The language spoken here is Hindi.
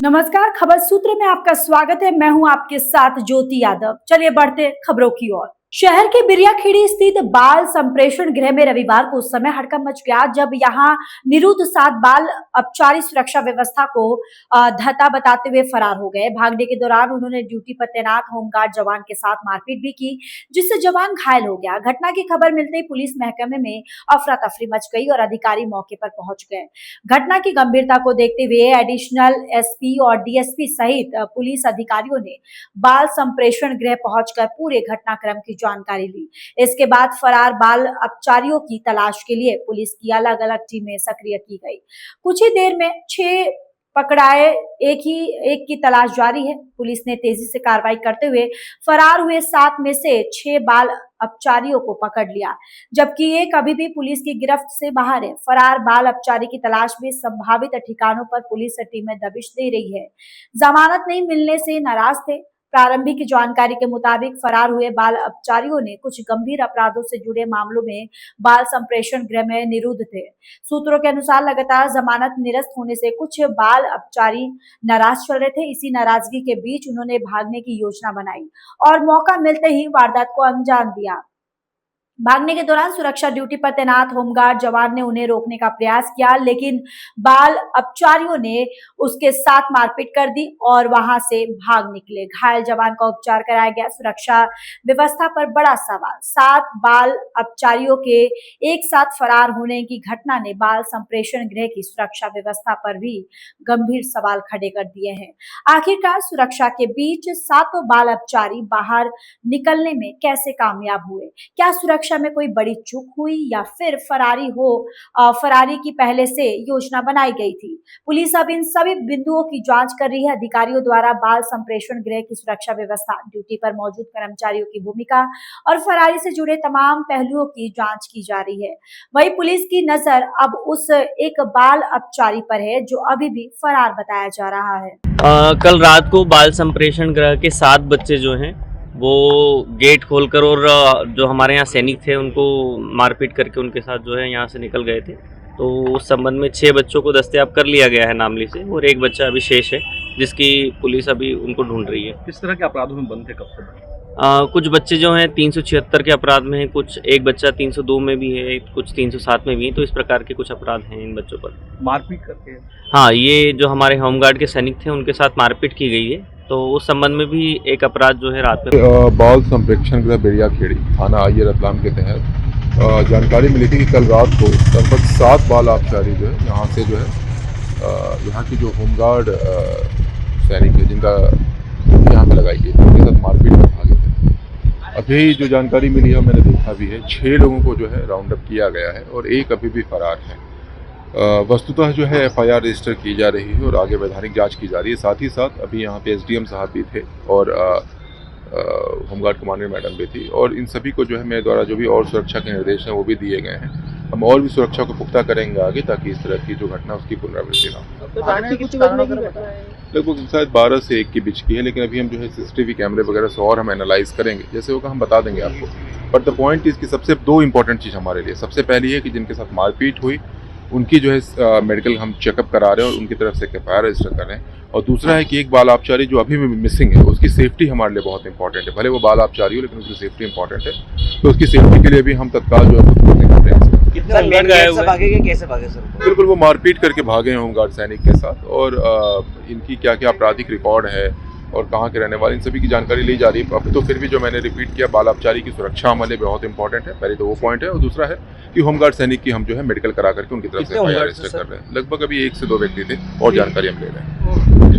नमस्कार, खबर सूत्र में आपका स्वागत है। मैं हूं आपके साथ ज्योति यादव। चलिए बढ़ते खबरों की ओर। शहर के बिरियाखेड़ी स्थित बाल संप्रेषण गृह में रविवार को उस समय हड़कंप मच गया जब यहां निरुद्ध 7 बाल अपचारी सुरक्षा व्यवस्था को धता बताते हुए फरार हो गए। भागने के दौरान उन्होंने ड्यूटी पर तैनात होमगार्ड जवान के साथ मारपीट भी की, जिससे जवान घायल हो गया। घटना की खबर मिलते ही पुलिस महकमे में अफरा तफरी मच गई और अधिकारी मौके पर पहुंच गए। घटना की गंभीरता को देखते हुए एडिशनल एसपी और डीएसपी सहित पुलिस अधिकारियों ने बाल संप्रेषण गृह पहुंचकर पूरे घटनाक्रम की जानकारी ली। इसके बाद फरार बाल अपचारियों की तलाश के लिए पुलिस की अलग अलग टीमें सक्रिय की गई। कुछ ही देर में 6 पकड़ाए, एक की तलाश जारी है। पुलिस ने तेजी से कार्रवाई करते हुए फरार हुए 7 में से 6 बाल अपचारियों को पकड़ लिया, जबकि एक अभी भी पुलिस की गिरफ्त से बाहर है। फरार बाल अपचारी की तलाश में संभावित ठिकानों पर पुलिस टीमें दबिश दे रही है। जमानत नहीं मिलने से नाराज थे। प्रारंभिक जानकारी के मुताबिक फरार हुए बाल अपचारियों ने कुछ गंभीर अपराधों से जुड़े मामलों में बाल संप्रेषण गृह में निरुद्ध थे। सूत्रों के अनुसार लगातार जमानत निरस्त होने से कुछ बाल अपचारी नाराज चल रहे थे। इसी नाराजगी के बीच उन्होंने भागने की योजना बनाई और मौका मिलते ही वारदात को अंजाम दिया। भागने के दौरान सुरक्षा ड्यूटी पर तैनात होमगार्ड जवान ने उन्हें रोकने का प्रयास किया, लेकिन बाल अपचारियों ने उसके साथ मारपीट कर दी और वहां से भाग निकले। घायल जवान का उपचार कराया गया। सुरक्षा व्यवस्था पर बड़ा सवाल। 7 बाल अपचारियों के एक साथ फरार होने की घटना ने बाल संप्रेषण गृह की सुरक्षा व्यवस्था पर भी गंभीर सवाल खड़े कर दिए हैं। आखिरकार सुरक्षा के बीच 7 बाल अपचारी बाहर निकलने में कैसे कामयाब हुए? क्या सुरक्षा में कोई बड़ी चूक हुई या फिर फरारी की पहले से योजना बनाई गई थी? पुलिस अब इन सभी बिंदुओं की जांच कर रही है। अधिकारियों द्वारा बाल संप्रेषण गृह की सुरक्षा व्यवस्था, ड्यूटी पर मौजूद कर्मचारियों की भूमिका और फरारी से जुड़े तमाम पहलुओं की जांच की जा रही है। वहीं पुलिस की नजर अब उस एक बाल अपचारी पर है जो अभी भी फरार बताया जा रहा है। कल रात को बाल संप्रेषण गृह के 7 बच्चे जो हैं वो गेट खोलकर और जो हमारे यहाँ सैनिक थे उनको मारपीट करके उनके साथ जो है यहाँ से निकल गए थे। तो उस संबंध में 6 बच्चों को दस्तयाब कर लिया गया है नामली से, और एक बच्चा अभी शेष है जिसकी पुलिस अभी उनको ढूंढ रही है। किस तरह के अपराधों में बंद थे कब से? कुछ बच्चे जो हैं 376 के अपराध में हैं, कुछ एक बच्चा 302 में भी है, कुछ 307 में भी है। तो इस प्रकार के कुछ अपराध हैं इन बच्चों पर। मारपीट करके? हाँ, ये जो हमारे होमगार्ड के सैनिक थे उनके साथ मारपीट की गई है। तो उस संबंध में भी एक अपराध जो है रात में बाल संप्रेक्षण गृह बिरियाखेड़ी थाना आइए रतलाम के तहत जानकारी मिली थी कि कल रात को लगभग 7 बाल अपचारी जो है यहाँ से जो है यहाँ की जो होमगार्ड सैनिक है जिनका यहाँ पे लगाई गई उनके साथ मारपीट में भागे थे। अभी जो जानकारी मिली है मैंने देखा भी है, 6 लोगों को जो है राउंड अप किया गया है और एक अभी भी फरार है। वस्तुतः जो है FIR रजिस्टर की जा रही है और आगे वैधानिक जांच की जा रही है। साथ ही साथ अभी यहाँ पे SDM साहब भी थे और होमगार्ड कमांडर मैडम भी थी, और इन सभी को जो है मेरे द्वारा जो भी और सुरक्षा के निर्देश हैं वो भी दिए गए हैं। हम और भी सुरक्षा को पुख्ता करेंगे आगे ताकि इस तरह की जो घटना उसकी पुनरावृत्ति ना हो। लगभग शायद 12 से 1 के बीच की है, लेकिन अभी हम जो है CCTV कैमरे वगैरह से और हम एनालाइज करेंगे, जैसे होगा हम बता देंगे आपको। बट द पॉइंट इज कि सबसे 2 इंपॉर्टेंट चीज़ हमारे लिए, सबसे पहली है कि जिनके साथ मारपीट हुई उनकी जो है मेडिकल हम चेकअप करा रहे हैं और उनकी तरफ से FIR रजिस्टर कर रहे हैं। और दूसरा है कि एक बाल अपचारी जो अभी भी मिसिंग है उसकी सेफ्टी हमारे लिए बहुत इंपॉर्टेंट है। भले वो बाल अपचारी हो लेकिन उसकी सेफ्टी इंपॉर्टेंट है, तो उसकी सेफ्टी के लिए भी हम तत्काल जो है करने का प्रयास करें। कैसे भागे सर? बिल्कुल, वो मारपीट करके भागे हैं होमगार्ड सैनिक के साथ, और इनकी क्या क्या आपराधिक रिकॉर्ड है और कहाँ के रहने वाले, इन सभी की जानकारी ली जा रही है। अब तो फिर भी जो मैंने रिपीट किया, बाल अपचारी की सुरक्षा हमारे लिए बहुत इंपॉर्टेंट है। पहले तो वो पॉइंट है, और दूसरा है कि होमगार्ड सैनिक की हम जो है मेडिकल करा करके उनकी तरफ से FIR रजिस्टर कर रहे हैं। लगभग अभी 1 से 2 व्यक्ति थे और जानकारी हम ले रहे हैं।